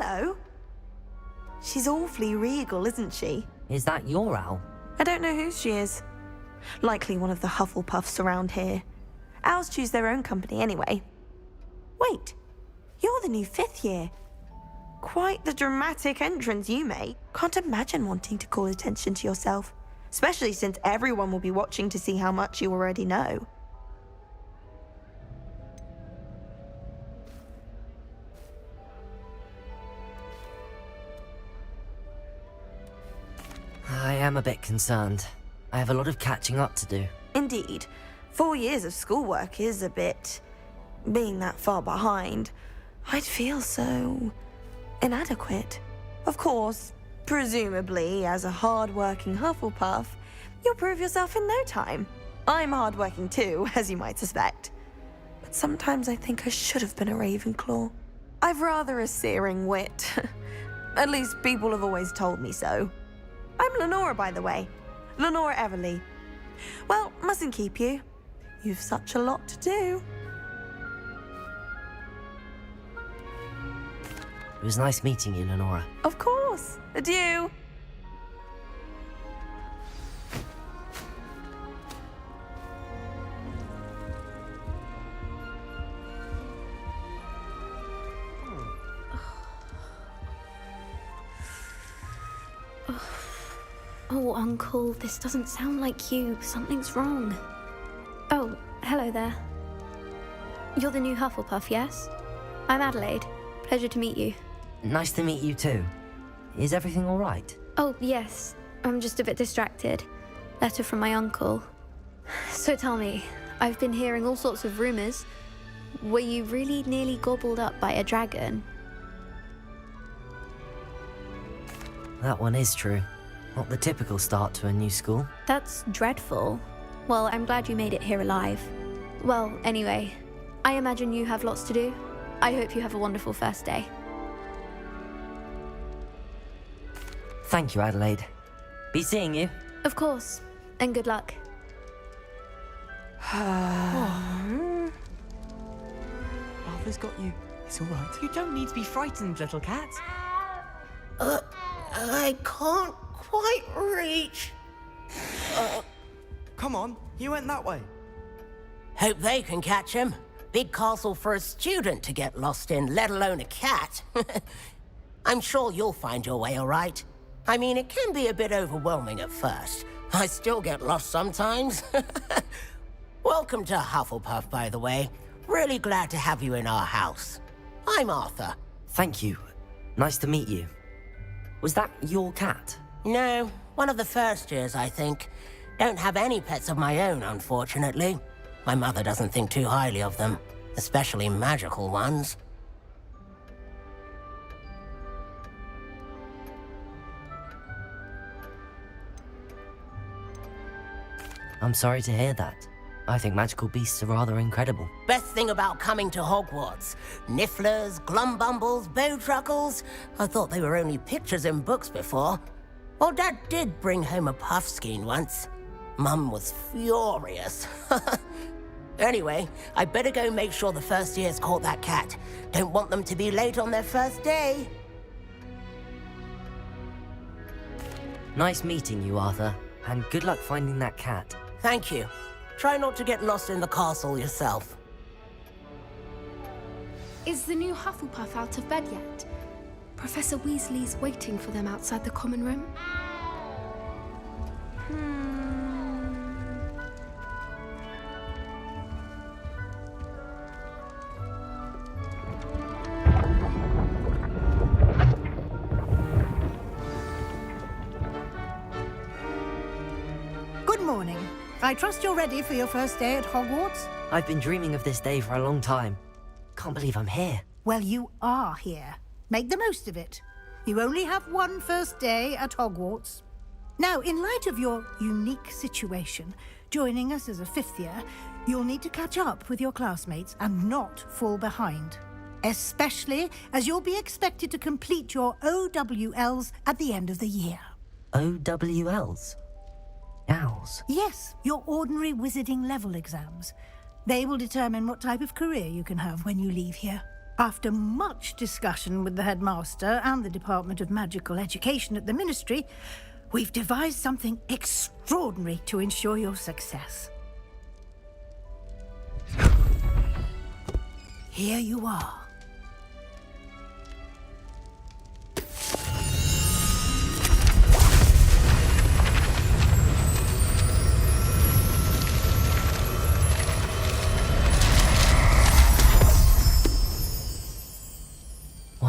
hello. She's awfully regal, isn't she? Is that your owl? I don't know whose she is. Likely one of the Hufflepuffs around here. Owls choose their own company anyway. Wait, you're the new 5th year. Quite the dramatic entrance you make. Can't imagine wanting to call attention to yourself, especially since everyone will be watching to see how much you already know. I am a bit concerned. I have a lot of catching up to do. Indeed. 4 years of schoolwork is a bit... Being that far behind, I'd feel so... inadequate. Of course, presumably, as a hard-working Hufflepuff, you'll prove yourself in no time. I'm hard-working too, as you might suspect. But sometimes I think I should have been a Ravenclaw. I've rather a searing wit. At least people have always told me so. I'm Lenora, by the way. Lenora Everly. Well, mustn't keep you. You've such a lot to do. It was nice meeting you, Lenora. Of course. Adieu. Oh, Uncle, this doesn't sound like you. Something's wrong. Oh, hello there. You're the new Hufflepuff, yes? I'm Adelaide. Pleasure to meet you. Nice to meet you too. Is everything all right? Oh, yes. I'm just a bit distracted. Letter from my uncle. So tell me, I've been hearing all sorts of rumors. Were you really nearly gobbled up by a dragon? That one is true. Not the typical start to a new school. That's dreadful. Well, I'm glad you made it here alive. Well, anyway, I imagine you have lots to do. I hope you have a wonderful first day. Thank you, Adelaide. Be seeing you. Of course, and good luck. Arthur's got you. It's all right. You don't need to be frightened, little cat. I can't quite reach. Come on, you went that way. Hope they can catch him. Big castle for a student to get lost in, let alone a cat. I'm sure you'll find your way all right. I mean, it can be a bit overwhelming at first. I still get lost sometimes. Welcome to Hufflepuff, by the way. Really glad to have you in our house. I'm Arthur. Thank you. Nice to meet you. Was that your cat? No, one of the first years, I think. Don't have any pets of my own, unfortunately. My mother doesn't think too highly of them, especially magical ones. I'm sorry to hear that. I think magical beasts are rather incredible. Best thing about coming to Hogwarts. Nifflers, glumbumbles, bowtruckles. I thought they were only pictures in books before. Well, Dad did bring home a puffskein once. Mum was furious. Anyway, I better go make sure the first years caught that cat. Don't want them to be late on their first day. Nice meeting you, Arthur. And good luck finding that cat. Thank you. Try not to get lost in the castle yourself. Is the new Hufflepuff out of bed yet? Professor Weasley's waiting for them outside the common room. Good morning. I trust you're ready for your first day at Hogwarts? I've been dreaming of this day for a long time. Can't believe I'm here. Well, you are here. Make the most of it. You only have one first day at Hogwarts. Now, in light of your unique situation, joining us as a 5th year, you'll need to catch up with your classmates and not fall behind. Especially as you'll be expected to complete your OWLs at the end of the year. OWLs? Owls? Yes, your ordinary wizarding level exams. They will determine what type of career you can have when you leave here. After much discussion with the headmaster and the Department of Magical Education at the Ministry, we've devised something extraordinary to ensure your success. Here you are.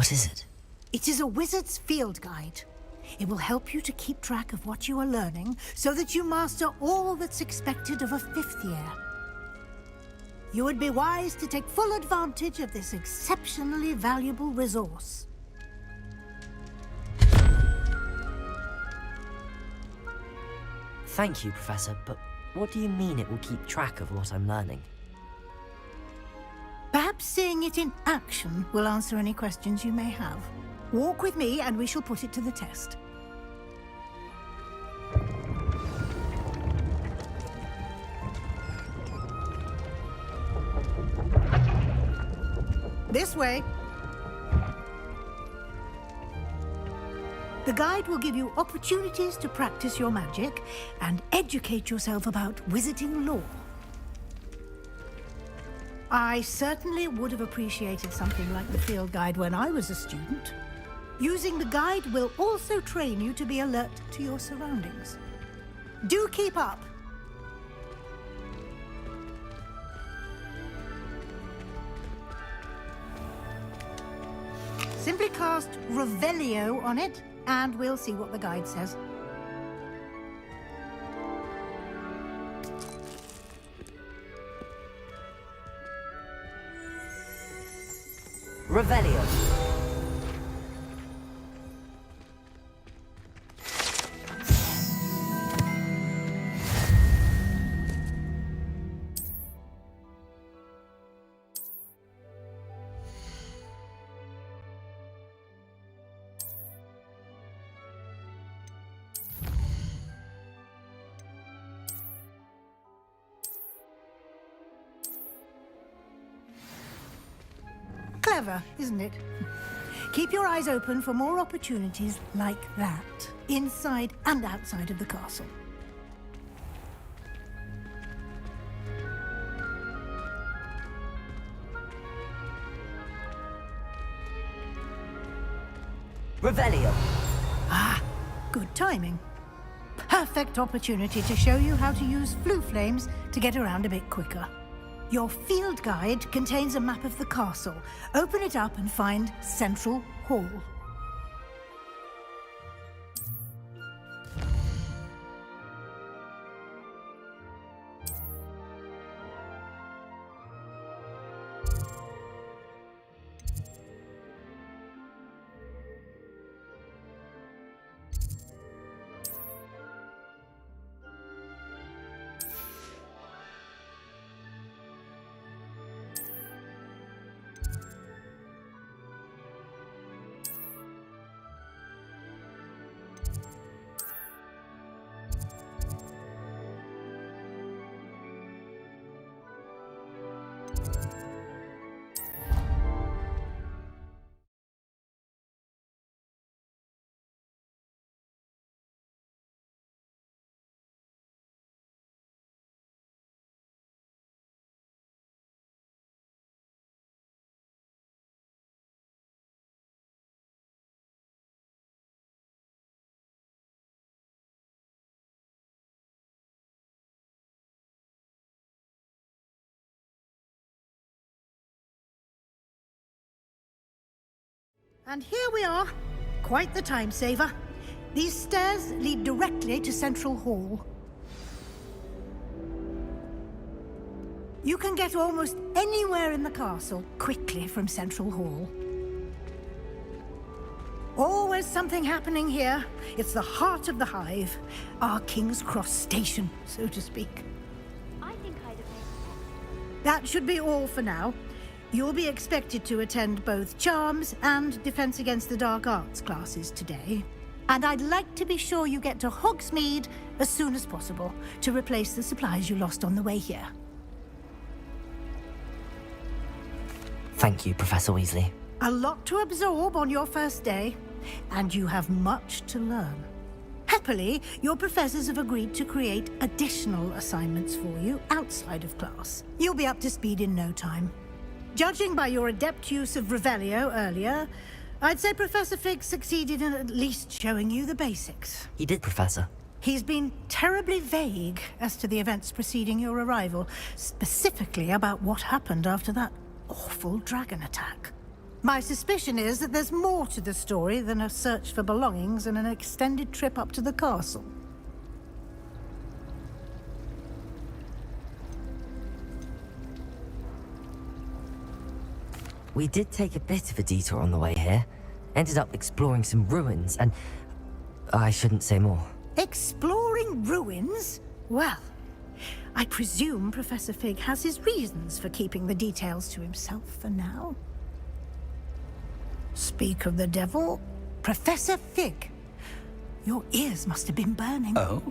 What is it? It is a wizard's field guide. It will help you to keep track of what you are learning so that you master all that's expected of a 5th year. You would be wise to take full advantage of this exceptionally valuable resource. Thank you, Professor, but what do you mean it will keep track of what I'm learning? Perhaps seeing it in action will answer any questions you may have. Walk with me and we shall put it to the test. This way. The guide will give you opportunities to practice your magic and educate yourself about wizarding lore. I certainly would have appreciated something like the field guide when I was a student. Using the guide will also train you to be alert to your surroundings. Do keep up! Simply cast Revelio on it, and we'll see what the guide says. Revelio. Clever, isn't it? Keep your eyes open for more opportunities like that, inside and outside of the castle. Revelio. Ah, good timing. Perfect opportunity to show you how to use flue flames to get around a bit quicker. Your field guide contains a map of the castle. Open it up and find Central Hall. And here we are. Quite the time saver. These stairs lead directly to Central Hall. You can get almost anywhere in the castle quickly from Central Hall. Always something happening here. It's the heart of the hive. Our King's Cross station, so to speak. I think I'd have That should be all for now. You'll be expected to attend both Charms and Defense Against the Dark Arts classes today. And I'd like to be sure you get to Hogsmeade as soon as possible to replace the supplies you lost on the way here. Thank you, Professor Weasley. A lot to absorb on your first day, and you have much to learn. Happily, your professors have agreed to create additional assignments for you outside of class. You'll be up to speed in no time. Judging by your adept use of Revelio earlier, I'd say Professor Fig succeeded in at least showing you the basics. He did, Professor. He's been terribly vague as to the events preceding your arrival, specifically about what happened after that awful dragon attack. My suspicion is that there's more to the story than a search for belongings and an extended trip up to the castle. We did take a bit of a detour on the way here. Ended up exploring some ruins and... I shouldn't say more. Exploring ruins? Well, I presume Professor Fig has his reasons for keeping the details to himself for now. Speak of the devil, Professor Fig. Your ears must have been burning. Oh?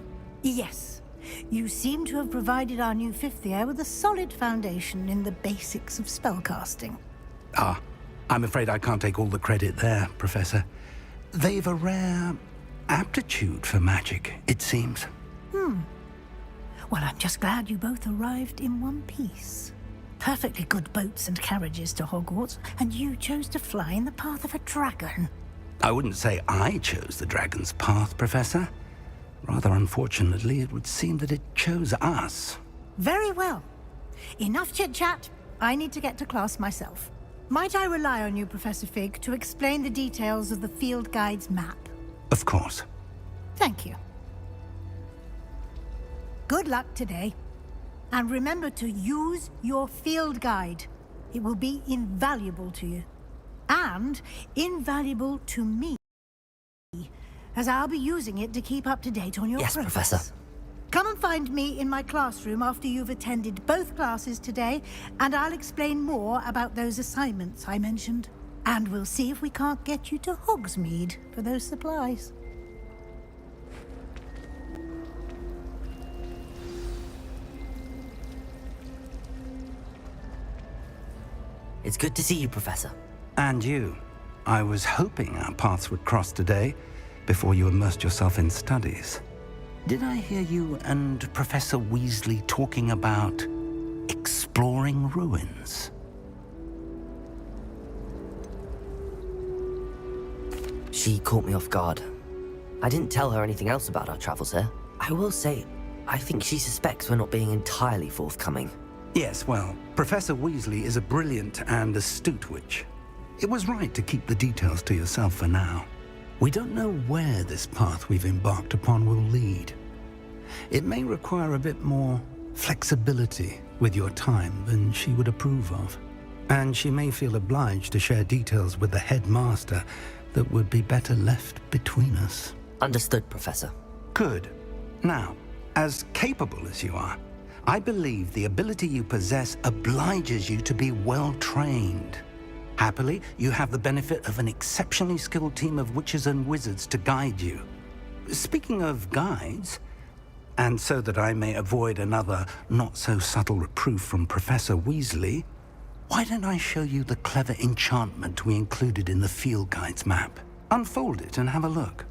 Yes. You seem to have provided our new fifth year with a solid foundation in the basics of spellcasting. Ah, I'm afraid I can't take all the credit there, Professor. They've a rare aptitude for magic, it seems. Well, I'm just glad you both arrived in one piece. Perfectly good boats and carriages to Hogwarts, and you chose to fly in the path of a dragon. I wouldn't say I chose the dragon's path, Professor. Rather unfortunately, it would seem that it chose us. Very well. Enough chit-chat. I need to get to class myself. Might I rely on you, Professor Fig, to explain the details of the field guide's map? Of course. Thank you. Good luck today. And remember to use your field guide. It will be invaluable to you. And invaluable to me, as I'll be using it to keep up to date on your Yes, progress. Professor. Come and find me in my classroom after you've attended both classes today, and I'll explain more about those assignments I mentioned. And we'll see if we can't get you to Hogsmeade for those supplies. It's good to see you, Professor. And you. I was hoping our paths would cross today, before you immersed yourself in studies. Did I hear you and Professor Weasley talking about exploring ruins? She caught me off guard. I didn't tell her anything else about our travels here. I will say, I think she suspects we're not being entirely forthcoming. Yes, well, Professor Weasley is a brilliant and astute witch. It was right to keep the details to yourself for now. We don't know where this path we've embarked upon will lead. It may require a bit more flexibility with your time than she would approve of. And she may feel obliged to share details with the headmaster that would be better left between us. Understood, Professor. Good. Now, as capable as you are, I believe the ability you possess obliges you to be well trained. Happily, you have the benefit of an exceptionally skilled team of witches and wizards to guide you. Speaking of guides, and so that I may avoid another not-so-subtle reproof from Professor Weasley, why don't I show you the clever enchantment we included in the field guide's map? Unfold it and have a look.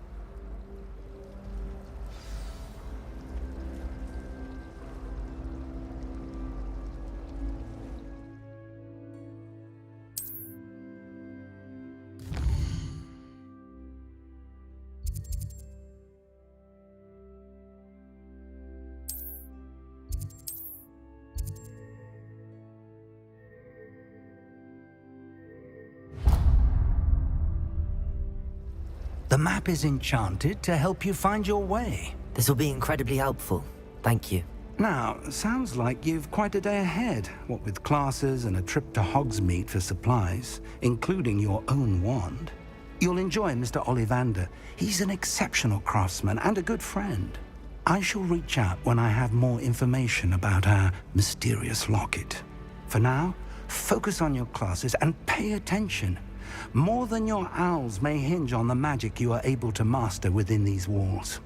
The map is enchanted to help you find your way. This will be incredibly helpful. Thank you. Now, sounds like you've quite a day ahead, what with classes and a trip to Hogsmeade for supplies, including your own wand. You'll enjoy Mr. Ollivander. He's an exceptional craftsman and a good friend. I shall reach out when I have more information about our mysterious locket. For now, focus on your classes and pay attention. More than your owls may hinge on the magic you are able to master within these walls.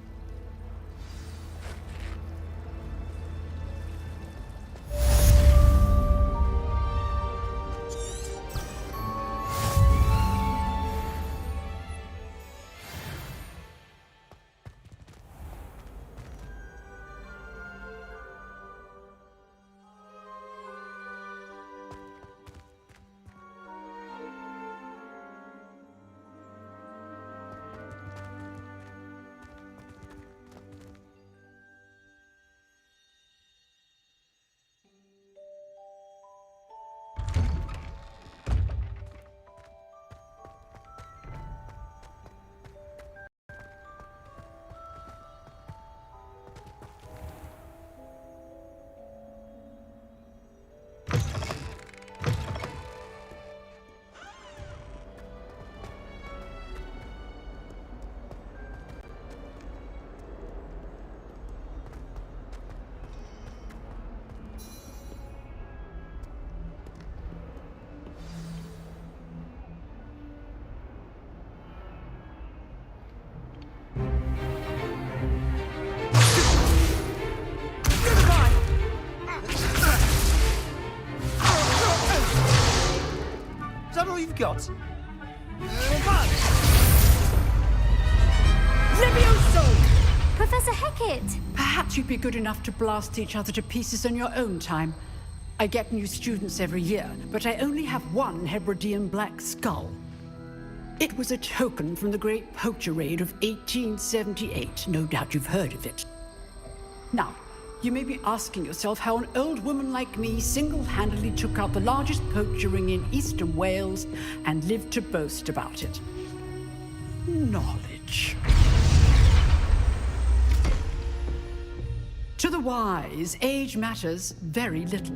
all you've got? Levioso! Professor Hecat! Perhaps you'd be good enough to blast each other to pieces on your own time. I get new students every year, but I only have one Hebridean black skull. It was a token from the Great Poacher Raid of 1878. No doubt you've heard of it. Now, you may be asking yourself how an old woman like me single-handedly took out the largest poacher ring in eastern Wales and lived to boast about it. Knowledge. To the wise, age matters very little.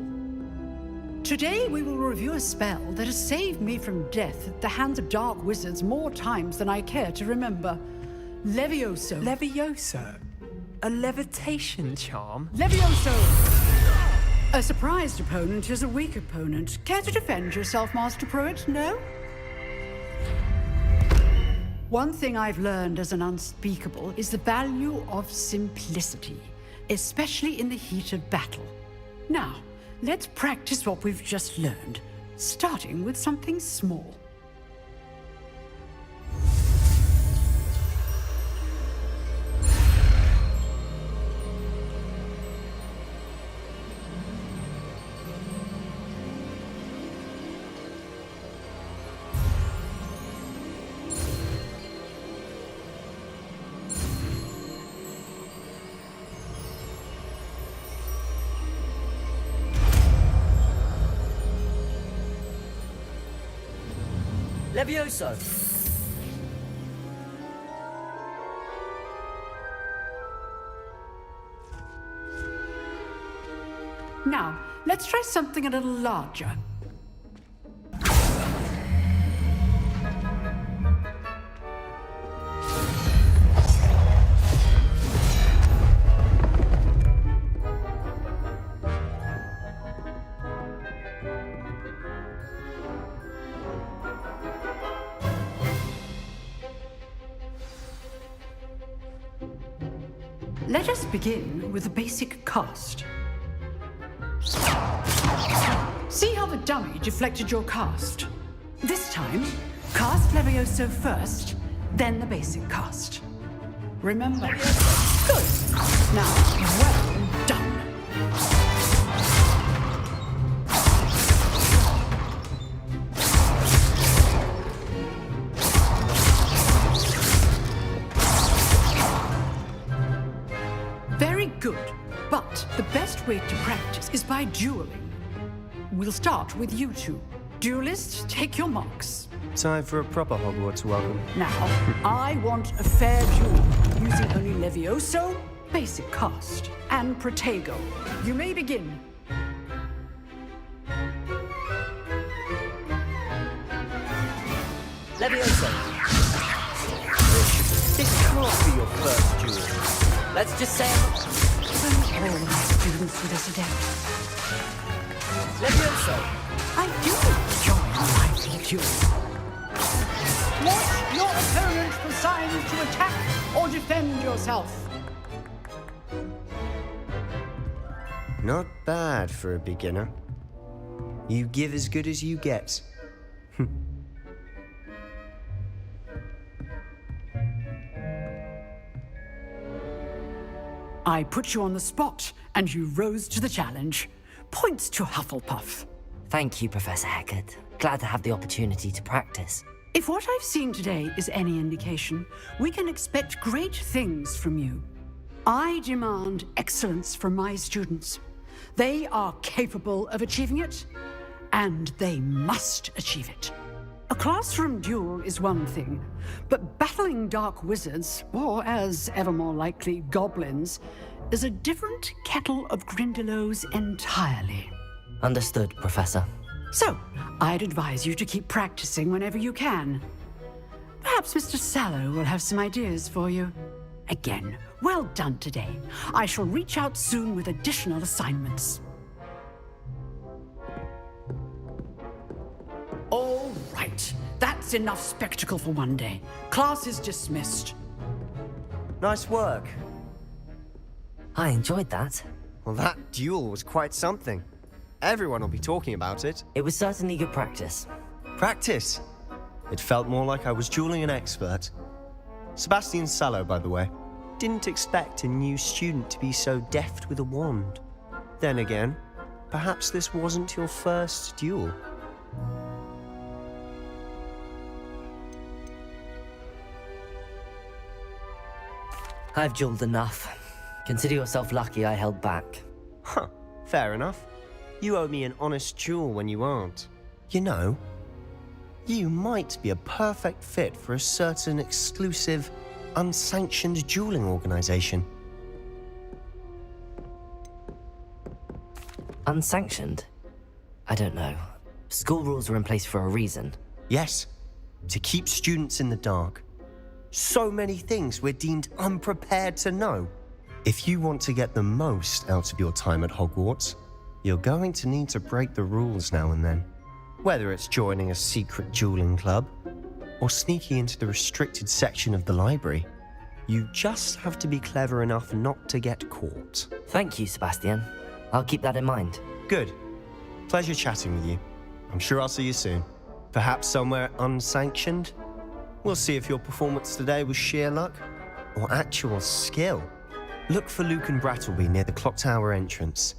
Today we will review a spell that has saved me from death at the hands of dark wizards more times than I care to remember. Levioso. Levioso? A levitation charm? Levioso! A surprised opponent is a weak opponent. Care to defend yourself, Master Pruitt? No? One thing I've learned as an unspeakable is the value of simplicity, especially in the heat of battle. Now, let's practice what we've just learned, starting with something small. Levioso! Now, let's try something a little larger. Let us begin with a basic cast. See how the dummy deflected your cast? This time, cast Levioso first, then the basic cast. Remember? Good. Now, well done. Very good, but the best way to practice is by dueling. We'll start with you two. Duelists, take your marks. Time for a proper Hogwarts welcome. Now, I want a fair duel, using only Levioso, basic cast, and Protego. You may begin. Levioso! This can't be your first duel. Let's just say Don't all my students with us today. Levioso! I do enjoy a lively duel. Watch your opponent for signs to attack or defend yourself. Not bad for a beginner. You give as good as you get. I put you on the spot, and you rose to the challenge. Points to Hufflepuff. Thank you, Professor Hecat. Glad to have the opportunity to practice. If what I've seen today is any indication, we can expect great things from you. I demand excellence from my students. They are capable of achieving it, and they must achieve it. A classroom duel is one thing, but battling dark wizards, or as ever more likely, goblins, is a different kettle of Grindylows entirely. Understood, Professor. So, I'd advise you to keep practicing whenever you can. Perhaps Mr. Sallow will have some ideas for you. Again, well done today. I shall reach out soon with additional assignments. All right, that's enough spectacle for one day. Class is dismissed. Nice work. I enjoyed that. Well, that duel was quite something. Everyone will be talking about it. It was certainly good practice. Practice. It felt more like I was dueling an expert. Sebastian Sallow, by the way. Didn't expect a new student to be so deft with a wand. Then again, perhaps this wasn't your first duel. I've dueled enough. Consider yourself lucky I held back. Huh, fair enough. You owe me an honest duel when you aren't. You know, you might be a perfect fit for a certain exclusive, unsanctioned dueling organization. Unsanctioned? I don't know. School rules are in place for a reason. Yes, to keep students in the dark. So many things we're deemed unprepared to know. If you want to get the most out of your time at Hogwarts, you're going to need to break the rules now and then. Whether it's joining a secret dueling club or sneaking into the restricted section of the library, you just have to be clever enough not to get caught. Thank you, Sebastian. I'll keep that in mind. Good. Pleasure chatting with you. I'm sure I'll see you soon. Perhaps somewhere unsanctioned? We'll see if your performance today was sheer luck or actual skill. Look for Luke and Brattleby near the clock tower entrance,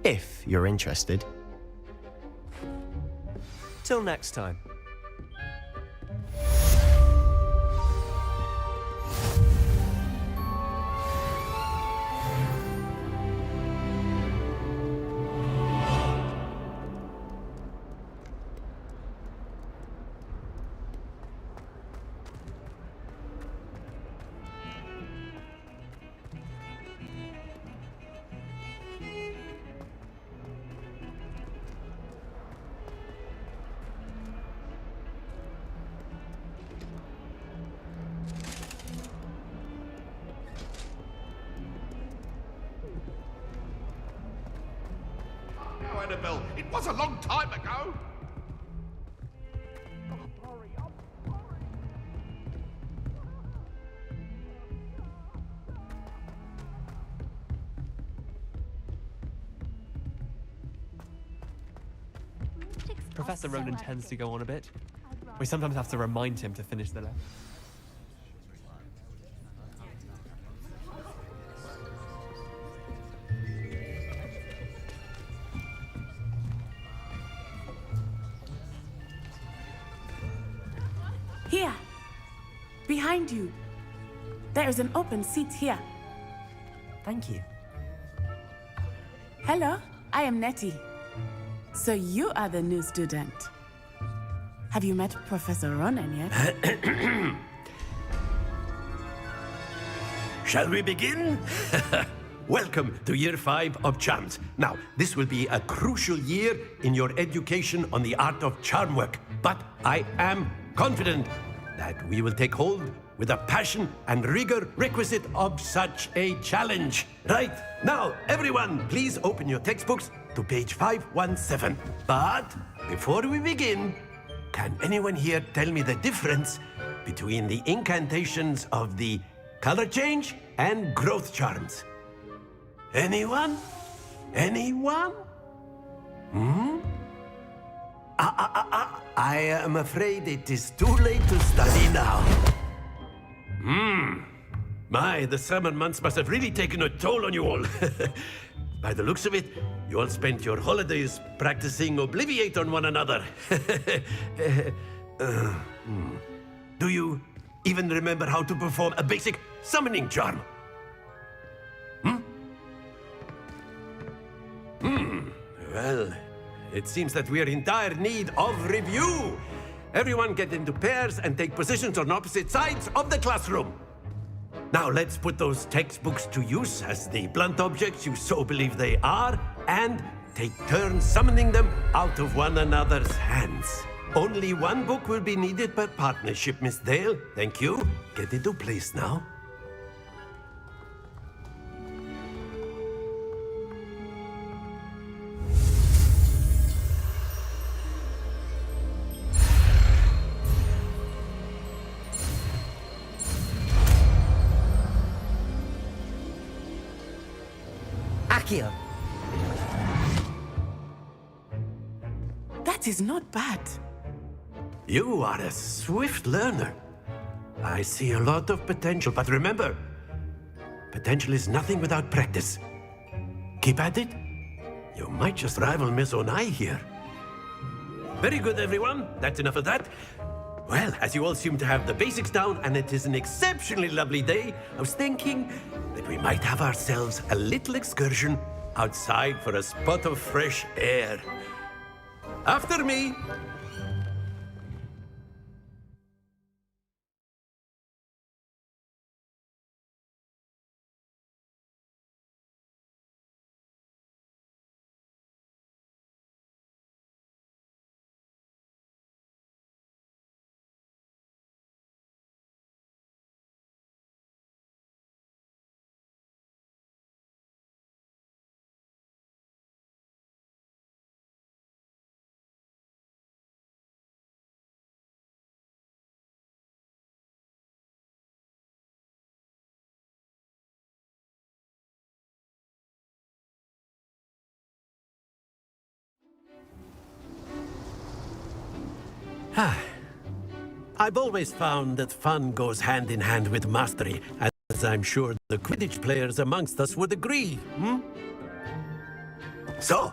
if you're interested. Till next time. Annabelle, it was a long time ago. Professor Ronan tends to go on a bit. We sometimes have to remind him to finish the lesson. Here, behind you. There is an open seat here. Thank you. Hello, I am Nettie. So you are the new student. Have you met Professor Ronan yet? Shall we begin? Welcome to Year 5 of Charms. Now, this will be a crucial year in your education on the art of charm work, but I am confident that we will take hold with the passion and rigor requisite of such a challenge. Right, now, everyone, please open your textbooks to page 517. But before we begin, can anyone here tell me the difference between the incantations of the color change and growth charms? Anyone? Anyone? I am afraid it is too late to study now. My, the summer months must have really taken a toll on you all. By the looks of it, you all spent your holidays practicing Obliviate on one another. Do you even remember how to perform a basic summoning charm? Well, it seems that we are in dire need of review. Everyone get into pairs and take positions on opposite sides of the classroom. Now let's put those textbooks to use as the blunt objects you so believe they are, and take turns summoning them out of one another's hands. Only one book will be needed per partnership, Miss Dale. Thank you. Get into place now. Accio! That is not bad. You are a swift learner. I see a lot of potential, but remember, potential is nothing without practice. Keep at it. You might just rival Miss Onai here. Very good, everyone. That's enough of that. Well, as you all seem to have the basics down, and it is an exceptionally lovely day, I was thinking that we might have ourselves a little excursion outside for a spot of fresh air. After me. I've always found that fun goes hand in hand with mastery, as I'm sure the Quidditch players amongst us would agree, So,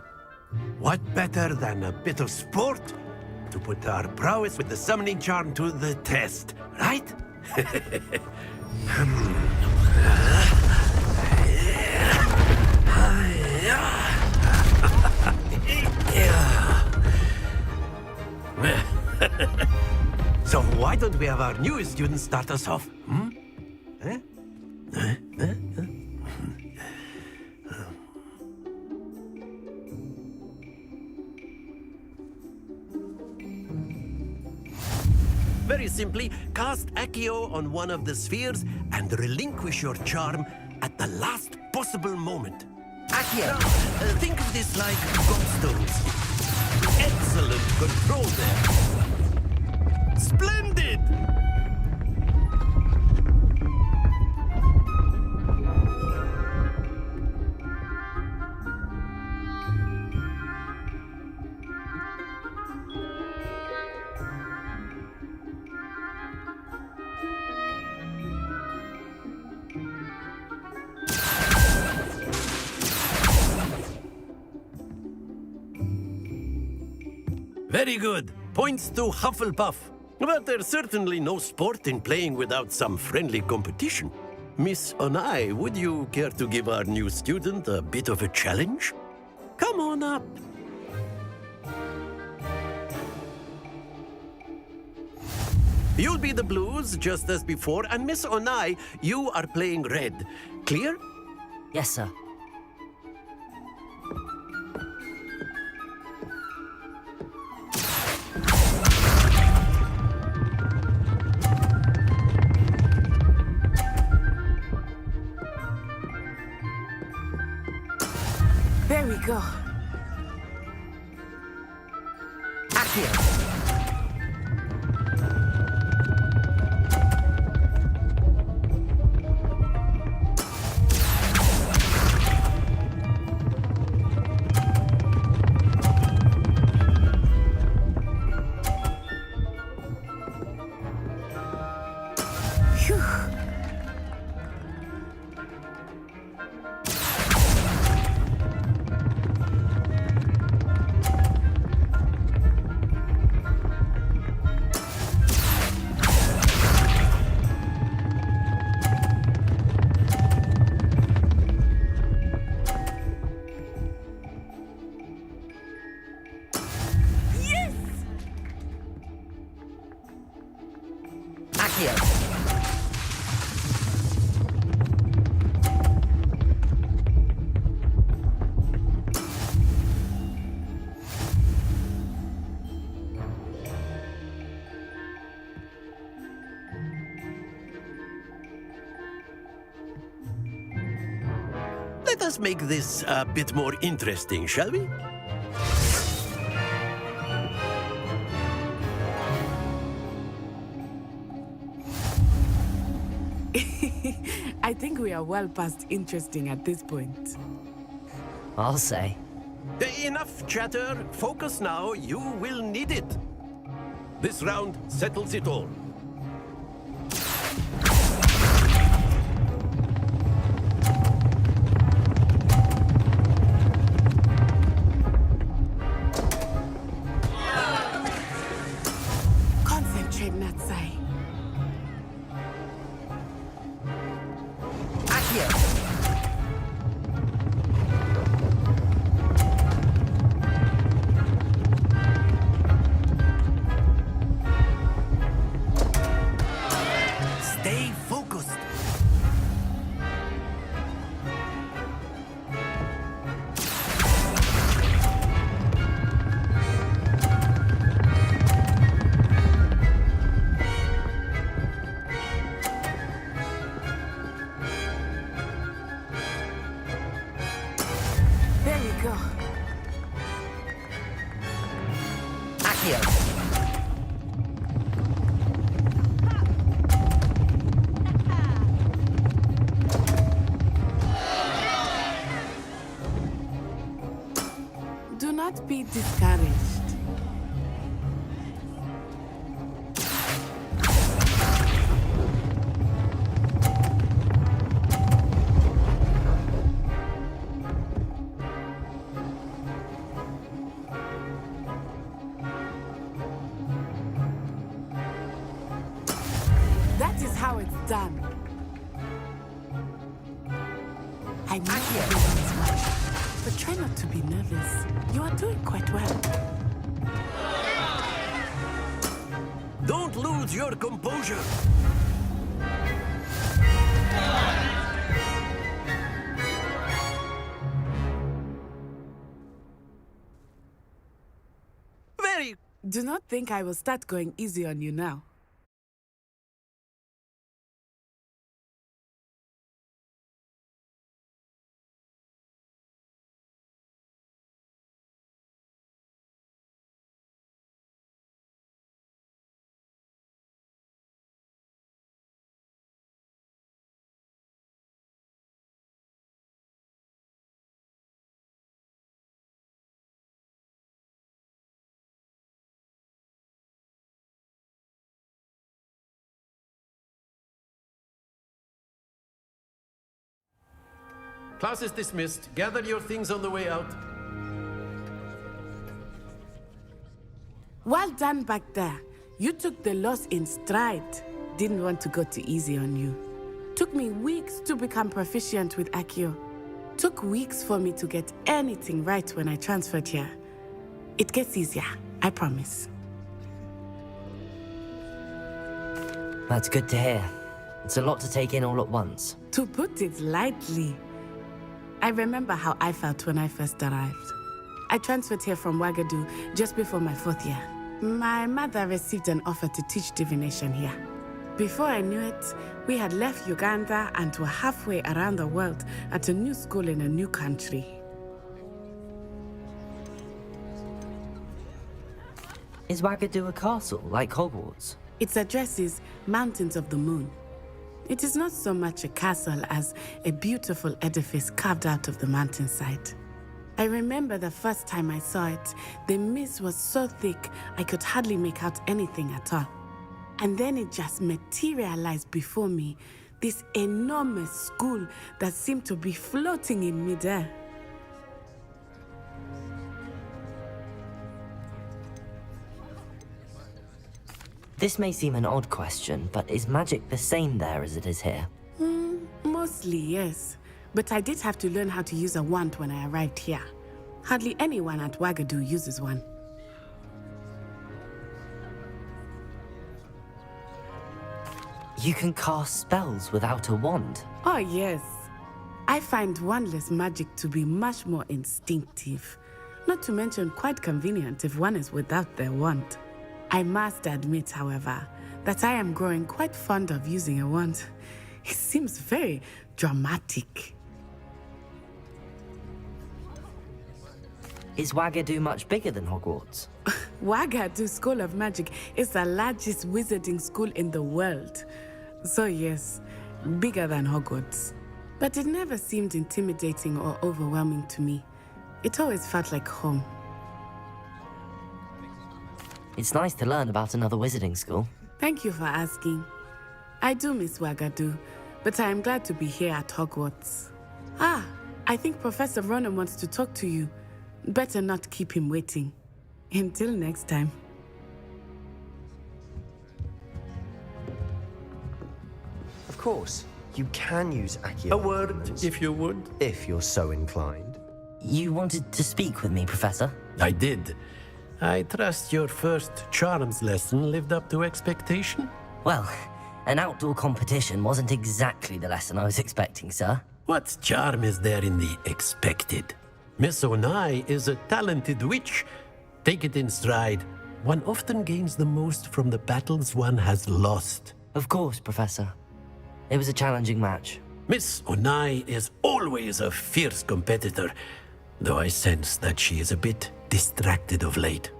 what better than a bit of sport to put our prowess with the summoning charm to the test, right? So why don't we have our newest student start us off? Very simply, cast Accio on one of the spheres and relinquish your charm at the last possible moment. Accio! Now, think of this like gobstones. Excellent control there. Splendid! Very good. Points to Hufflepuff. But there's certainly no sport in playing without some friendly competition. Miss Onai, would you care to give our new student a bit of a challenge? Come on up. You'll be the blues, just as before, and Miss Onai, you are playing red. Clear? Yes, sir. There we go. Accio. Let us make this a bit more interesting, shall we? I think we are well past interesting at this point. I'll say. Enough chatter. Focus now. You will need it. This round settles it all. Concentrate, Natsai. Accio! Stay focused. There you go. Accio! Do not be discouraged. That is how it's done. I know everyone's watching, but try not to be nervous. You are doing quite well. Don't lose your composure. Very. Do not think I will start going easy on you now. Class is dismissed. Gather your things on the way out. Well done back there. You took the loss in stride. Didn't want to go too easy on you. Took me weeks to become proficient with Accio. Took weeks for me to get anything right when I transferred here. It gets easier, I promise. That's good to hear. It's a lot to take in all at once. To put it lightly, I remember how I felt when I first arrived. I transferred here from Ouagadougou just before my 4th year. My mother received an offer to teach divination here. Before I knew it, we had left Uganda and were halfway around the world at a new school in a new country. Is Ouagadougou a castle, like Hogwarts? Its address is Mountains of the Moon. It is not so much a castle as a beautiful edifice carved out of the mountainside. I remember the first time I saw it, the mist was so thick I could hardly make out anything at all. And then it just materialized before me, this enormous school that seemed to be floating in midair. This may seem an odd question, but is magic the same there as it is here? Mostly, yes. But I did have to learn how to use a wand when I arrived here. Hardly anyone at Ouagadougou uses one. You can cast spells without a wand? Oh, yes. I find wandless magic to be much more instinctive. Not to mention quite convenient if one is without their wand. I must admit, however, that I am growing quite fond of using a wand. It seems very dramatic. Is Ouagadougou much bigger than Hogwarts? Ouagadougou School of Magic is the largest wizarding school in the world. So yes, bigger than Hogwarts. But it never seemed intimidating or overwhelming to me. It always felt like home. It's nice to learn about another wizarding school. Thank you for asking. I do miss Wagadu, but I am glad to be here at Hogwarts. Ah, I think Professor Ronan wants to talk to you. Better not keep him waiting. Until next time. Of course, you can use Accio. A word, if you would. If you're so inclined. You wanted to speak with me, Professor? I did. I trust your first charms lesson lived up to expectation? Well, an outdoor competition wasn't exactly the lesson I was expecting, sir. What charm is there in the expected? Miss Onai is a talented witch. Take it in stride. One often gains the most from the battles one has lost. Of course, Professor. It was a challenging match. Miss Onai is always a fierce competitor, though I sense that she is a bit distracted of late.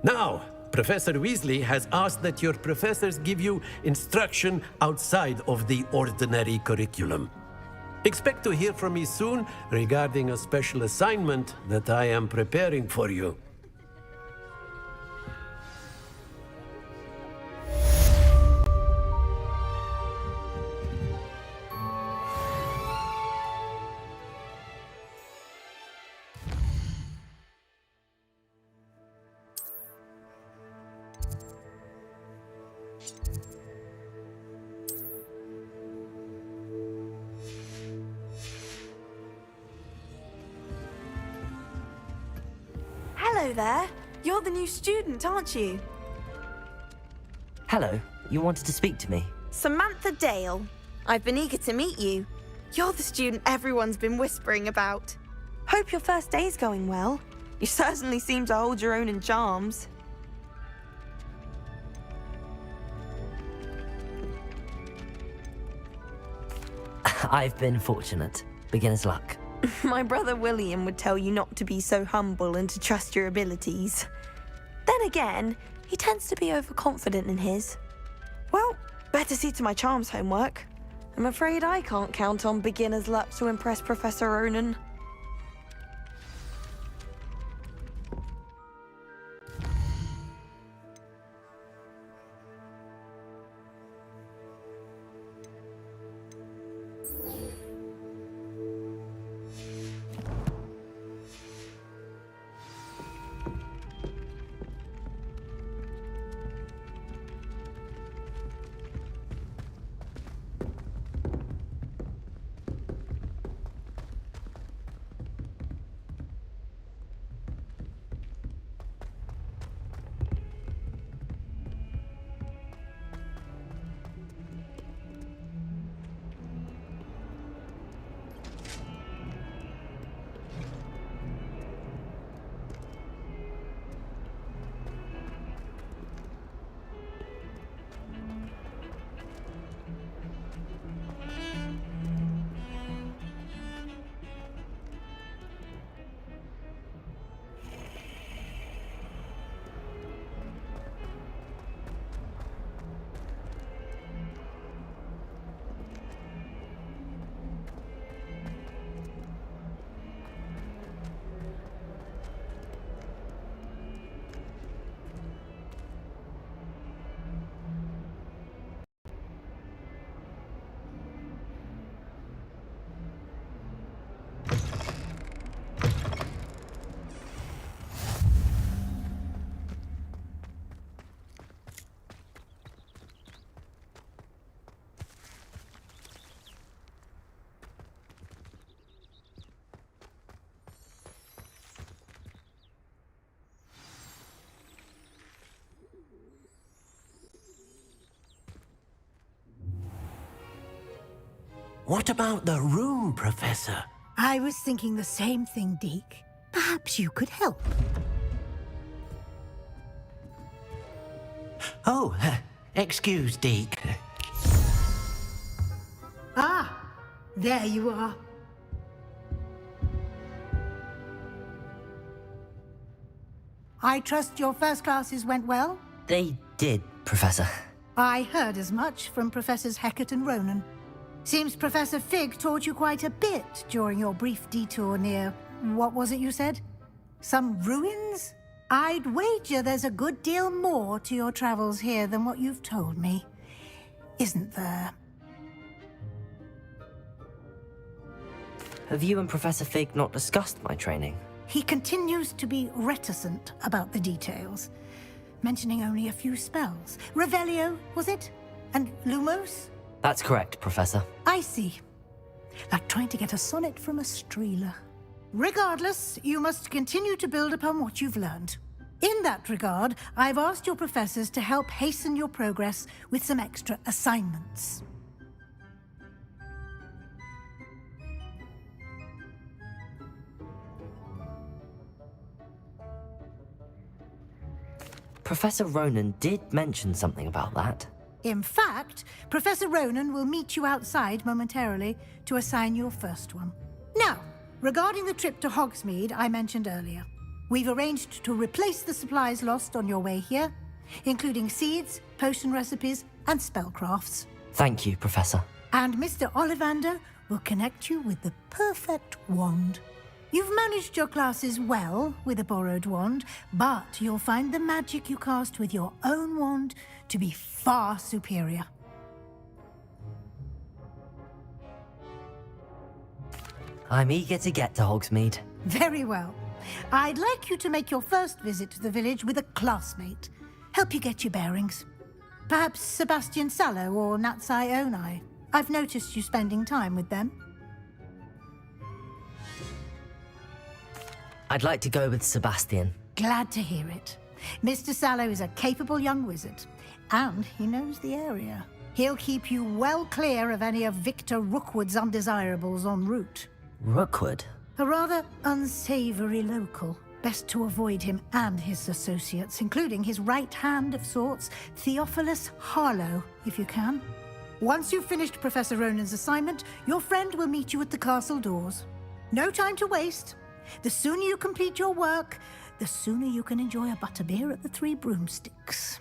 Now, Professor Weasley has asked that your professors give you instruction outside of the ordinary curriculum. Expect to hear from me soon regarding a special assignment that I am preparing for you. Hello there. You're the new student, aren't you? Hello, you wanted to speak to me? Samantha Dale. I've been eager to meet you. You're the student everyone's been whispering about. Hope your first day's going well. You certainly seem to hold your own in charms. I've been fortunate. Beginner's luck. My brother William would tell you not to be so humble and to trust your abilities. Then again, he tends to be overconfident in his. Well, better see to my charms homework. I'm afraid I can't count on beginner's luck to impress Professor Ronan. What about the room, Professor? I was thinking the same thing, Deke. Perhaps you could help. Oh, excuse, Deke. Ah, there you are. I trust your first classes went well? They did, Professor. I heard as much from Professors Hecat and Ronan. Seems Professor Fig taught you quite a bit during your brief detour near... what was it you said? Some ruins? I'd wager there's a good deal more to your travels here than what you've told me. Isn't there? Have you and Professor Fig not discussed my training? He continues to be reticent about the details, mentioning only a few spells. Revelio, was it? And Lumos? That's correct, Professor. I see. Like trying to get a sonnet from a streeler. Regardless, you must continue to build upon what you've learned. In that regard, I've asked your professors to help hasten your progress with some extra assignments. Professor Ronan did mention something about that. In fact, Professor Ronan will meet you outside momentarily to assign your first one. Now, regarding the trip to Hogsmeade I mentioned earlier, we've arranged to replace the supplies lost on your way here, including seeds, potion recipes, and spellcrafts. Thank you, Professor. And Mr. Ollivander will connect you with the perfect wand. You've managed your classes well with a borrowed wand, but you'll find the magic you cast with your own wand to be far superior. I'm eager to get to Hogsmeade. Very well. I'd like you to make your first visit to the village with a classmate. Help you get your bearings. Perhaps Sebastian Sallow or Natsai Onai. I've noticed you spending time with them. I'd like to go with Sebastian. Glad to hear it. Mr. Sallow is a capable young wizard, and he knows the area. He'll keep you well clear of any of Victor Rookwood's undesirables en route. Rookwood? A rather unsavory local. Best to avoid him and his associates, including his right hand of sorts, Theophilus Harlow, if you can. Once you've finished Professor Ronan's assignment, your friend will meet you at the castle doors. No time to waste. The sooner you complete your work, the sooner you can enjoy a butterbeer at the Three Broomsticks.